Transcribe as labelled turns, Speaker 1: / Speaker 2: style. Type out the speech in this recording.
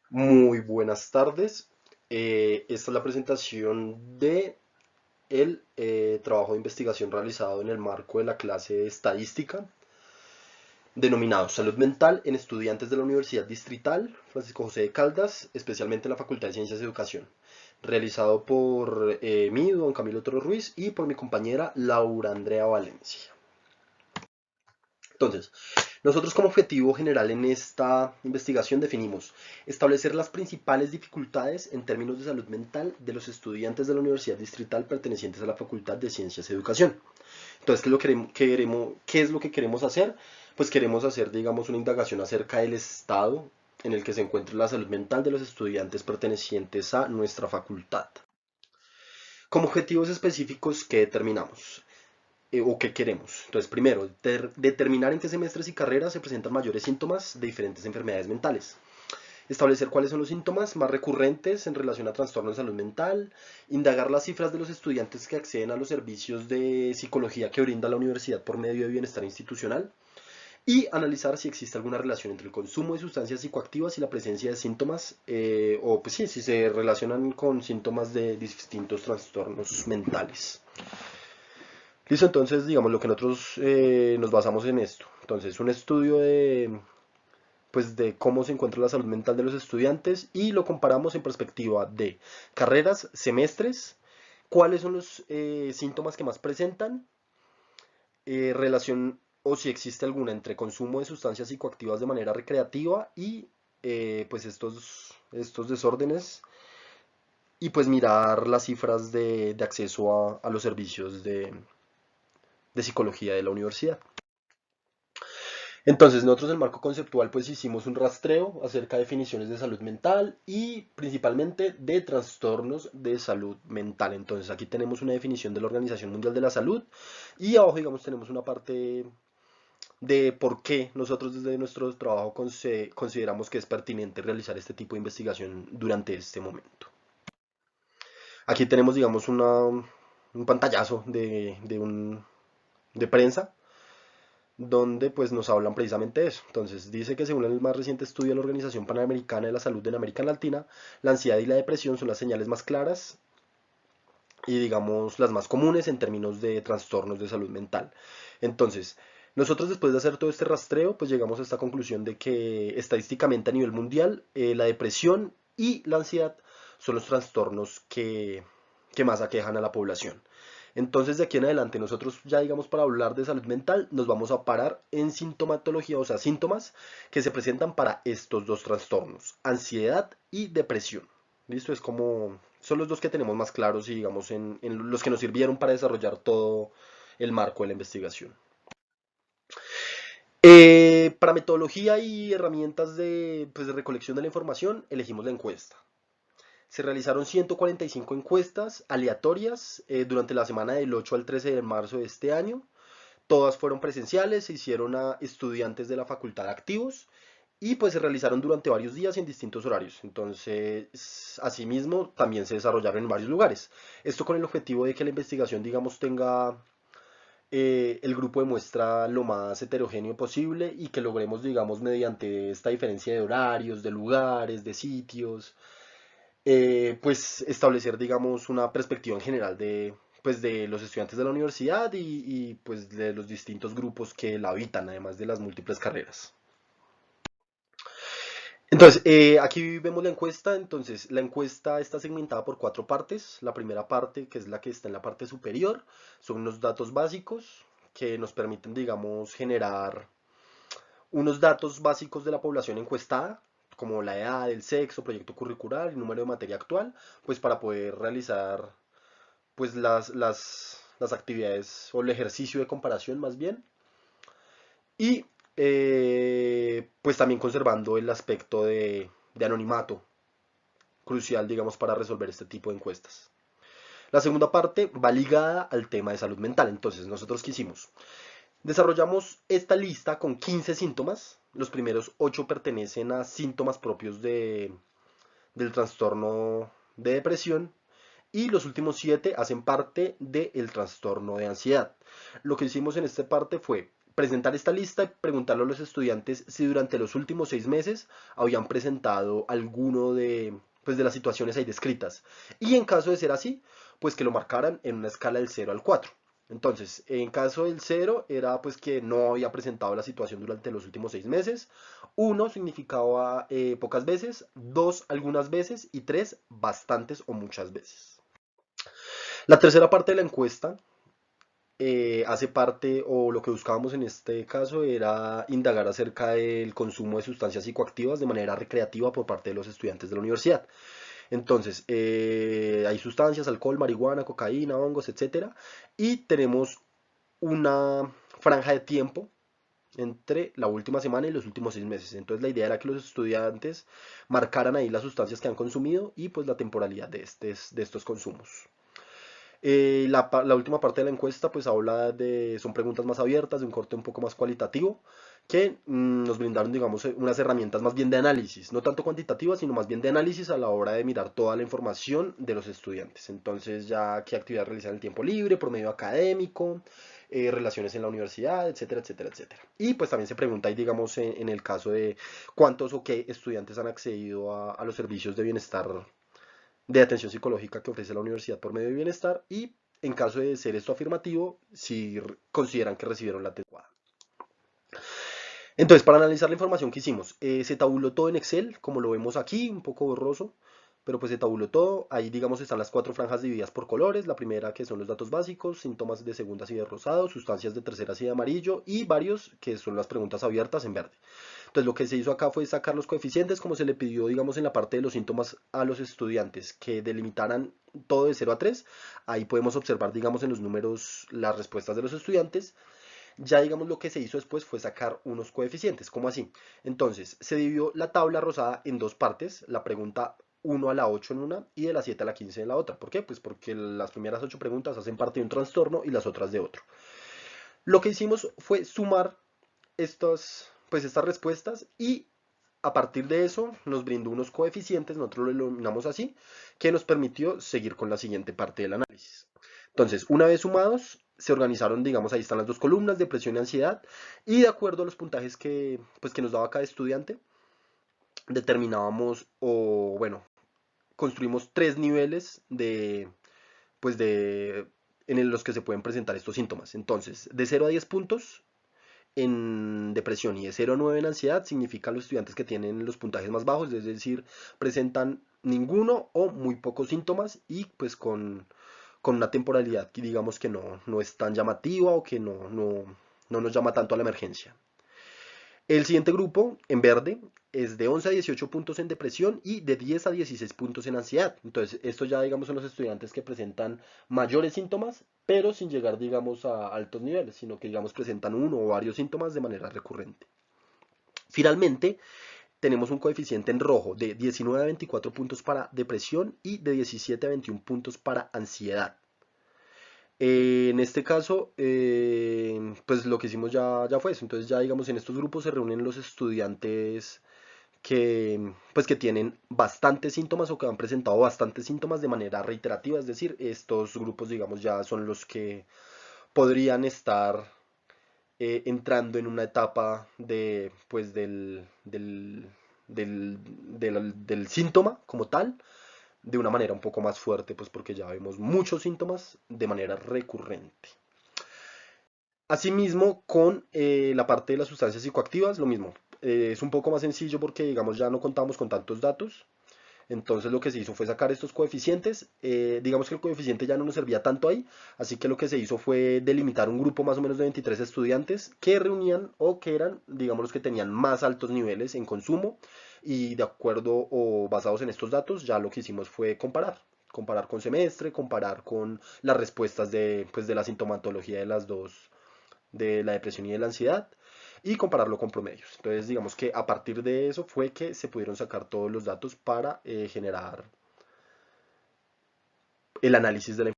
Speaker 1: Muy buenas tardes. Esta es la presentación de el trabajo de investigación realizado en el marco de la clase de estadística, denominado Salud Mental en estudiantes de la Universidad Distrital Francisco José de Caldas, especialmente en la Facultad de Ciencias de Educación, realizado por mí, don Camilo Toro Ruiz, y por mi compañera Laura Andrea Valencia. Entonces, nosotros como objetivo general en esta investigación definimos establecer las principales dificultades en términos de salud mental de los estudiantes de la Universidad Distrital pertenecientes a la Facultad de Ciencias y Educación. Entonces, ¿qué es lo que queremos hacer? Pues queremos hacer, digamos, una indagación acerca del estado en el que se encuentra la salud mental de los estudiantes pertenecientes a nuestra facultad. Como objetivos específicos que determinamos o qué queremos. Entonces, primero, determinar en qué semestres y carreras se presentan mayores síntomas de diferentes enfermedades mentales. Establecer cuáles son los síntomas más recurrentes en relación a trastornos de salud mental. Indagar las cifras de los estudiantes que acceden a los servicios de psicología que brinda la universidad por medio de bienestar institucional. Y analizar si existe alguna relación entre el consumo de sustancias psicoactivas y la presencia de síntomas, o pues sí, si se relacionan con síntomas de distintos trastornos mentales. Listo, entonces digamos lo que nosotros nos basamos en esto. Entonces, un estudio de cómo se encuentra la salud mental de los estudiantes y lo comparamos en perspectiva de carreras, semestres, cuáles son los síntomas que más presentan, relación o si existe alguna entre consumo de sustancias psicoactivas de manera recreativa y pues estos desórdenes y pues mirar las cifras de acceso a los servicios de psicología de la universidad. Entonces, nosotros en el marco conceptual pues hicimos un rastreo acerca de definiciones de salud mental y principalmente de trastornos de salud mental. Entonces, aquí tenemos una definición de la Organización Mundial de la Salud y abajo, digamos, tenemos una parte de por qué nosotros desde nuestro trabajo consideramos que es pertinente realizar este tipo de investigación durante este momento. Aquí tenemos, digamos, un pantallazo de prensa donde pues nos hablan precisamente de eso. Entonces dice que según el más reciente estudio de la Organización Panamericana de la Salud en América Latina, la ansiedad y la depresión son las señales más claras y digamos las más comunes en términos de trastornos de salud mental. Entonces, nosotros después de hacer todo este rastreo, pues llegamos a esta conclusión de que estadísticamente a nivel mundial la depresión y la ansiedad son los trastornos que más aquejan a la población. Entonces, de aquí en adelante, nosotros ya digamos para hablar de salud mental, nos vamos a parar en sintomatología, o sea, síntomas que se presentan para estos dos trastornos, ansiedad y depresión. ¿Listo? Es como, son los dos que tenemos más claros y digamos en los que nos sirvieron para desarrollar todo el marco de la investigación. Para metodología y herramientas de recolección de la información, elegimos la encuesta. Se realizaron 145 encuestas aleatorias durante la semana del 8 al 13 de marzo de este año. Todas fueron presenciales, se hicieron a estudiantes de la facultad activos y pues se realizaron durante varios días en distintos horarios. Entonces, asimismo, también se desarrollaron en varios lugares. Esto con el objetivo de que la investigación, digamos, tenga el grupo de muestra lo más heterogéneo posible y que logremos, digamos, mediante esta diferencia de horarios, de lugares, de sitios, pues establecer, digamos, una perspectiva en general pues, de los estudiantes de la universidad y pues de los distintos grupos que la habitan, además de las múltiples carreras. Entonces, aquí vemos la encuesta. Entonces, la encuesta está segmentada por cuatro partes. La primera parte, que es la que está en la parte superior, son unos datos básicos que nos permiten, digamos, generar unos datos básicos de la población encuestada, como la edad, el sexo, proyecto curricular, el número de materia actual, pues para poder realizar pues las actividades o el ejercicio de comparación más bien. Y pues también conservando el aspecto de anonimato, crucial, digamos, para resolver este tipo de encuestas. La segunda parte va ligada al tema de salud mental. Entonces, nosotros qué hicimos. Desarrollamos esta lista con 15 síntomas. Los primeros 8 pertenecen a síntomas propios del trastorno de depresión y los últimos 7 hacen parte del trastorno de ansiedad. Lo que hicimos en esta parte fue presentar esta lista y preguntarle a los estudiantes si durante los últimos 6 meses habían presentado alguno pues, de las situaciones ahí descritas. Y en caso de ser así, pues que lo marcaran en una escala del 0 al 4. Entonces, en caso del 0 era pues que no había presentado la situación durante los últimos 6 meses. 1 significaba pocas veces, 2 algunas veces y 3 bastantes o muchas veces. La tercera parte de la encuesta hace parte, o lo que buscábamos en este caso era indagar acerca del consumo de sustancias psicoactivas de manera recreativa por parte de los estudiantes de la universidad. Entonces, hay sustancias, alcohol, marihuana, cocaína, hongos, etcétera, y tenemos una franja de tiempo entre la última semana y los últimos 6 meses. Entonces la idea era que los estudiantes marcaran ahí las sustancias que han consumido y pues la temporalidad de estos consumos. La última parte de la encuesta pues habla son preguntas más abiertas, de un corte un poco más cualitativo, que nos brindaron, digamos, unas herramientas más bien de análisis, no tanto cuantitativas, sino más bien de análisis a la hora de mirar toda la información de los estudiantes. Entonces ya qué actividad realizan en el tiempo libre, promedio académico, relaciones en la universidad, etcétera, etcétera, etcétera. Y pues también se pregunta ahí, digamos, en el caso de cuántos o qué estudiantes han accedido a los servicios de bienestar de atención psicológica que ofrece la universidad por medio de bienestar y en caso de ser esto afirmativo, si consideran que recibieron la atención adecuada. Entonces, para analizar la información que hicimos, se tabuló todo en Excel, como lo vemos aquí, un poco borroso, pero pues se tabuló todo. Ahí, digamos, están las 4 franjas divididas por colores. La primera, que son los datos básicos, síntomas de segundas y de rosado, sustancias de terceras y de amarillo, y varios, que son las preguntas abiertas en verde. Entonces, lo que se hizo acá fue sacar los coeficientes, como se le pidió, digamos, en la parte de los síntomas a los estudiantes, que delimitaran todo de 0 a 3. Ahí podemos observar, digamos, en los números las respuestas de los estudiantes. Ya digamos lo que se hizo después fue sacar unos coeficientes, ¿cómo así? Entonces, se dividió la tabla rosada en dos partes, la pregunta 1 a la 8 en una y de la 7 a la 15 en la otra. ¿Por qué? Pues porque las primeras 8 preguntas hacen parte de un trastorno y las otras de otro. Lo que hicimos fue sumar estas respuestas y a partir de eso nos brindó unos coeficientes, nosotros lo denominamos así, que nos permitió seguir con la siguiente parte del análisis. Entonces, una vez sumados, se organizaron, digamos, ahí están las dos columnas, depresión y ansiedad, y de acuerdo a los puntajes que nos daba cada estudiante, determinábamos, o bueno, construimos 3 niveles en los que se pueden presentar estos síntomas. Entonces, de 0 a 10 puntos en depresión y de 0 a 9 en ansiedad significa los estudiantes que tienen los puntajes más bajos, es decir, presentan ninguno o muy pocos síntomas y pues con una temporalidad que digamos que no es tan llamativa o que no nos llama tanto a la emergencia. El siguiente grupo, en verde, es de 11 a 18 puntos en depresión y de 10 a 16 puntos en ansiedad. Entonces, estos ya, digamos, son los estudiantes que presentan mayores síntomas, pero sin llegar, digamos, a altos niveles, sino que, digamos, presentan uno o varios síntomas de manera recurrente. Finalmente, tenemos un coeficiente en rojo de 19 a 24 puntos para depresión y de 17 a 21 puntos para ansiedad. En este caso, pues lo que hicimos ya fue eso. Entonces ya digamos en estos grupos se reúnen los estudiantes pues que tienen bastantes síntomas o que han presentado bastantes síntomas de manera reiterativa. Es decir, estos grupos digamos ya son los que podrían estar entrando en una etapa pues del síntoma como tal de una manera un poco más fuerte, pues porque ya vemos muchos síntomas de manera recurrente. Asimismo, con la parte de las sustancias psicoactivas, lo mismo. Es un poco más sencillo porque, digamos, ya no contamos con tantos datos. Entonces lo que se hizo fue sacar estos coeficientes. Digamos que el coeficiente ya no nos servía tanto ahí. Así que lo que se hizo fue delimitar un grupo más o menos de 23 estudiantes que reunían o que eran, digamos, los que tenían más altos niveles en consumo. Y de acuerdo o basados en estos datos, ya lo que hicimos fue comparar con semestre, comparar con las respuestas pues, de la sintomatología de las dos, de la depresión y de la ansiedad, y compararlo con promedios. Entonces, digamos que a partir de eso fue que se pudieron sacar todos los datos para generar el análisis de la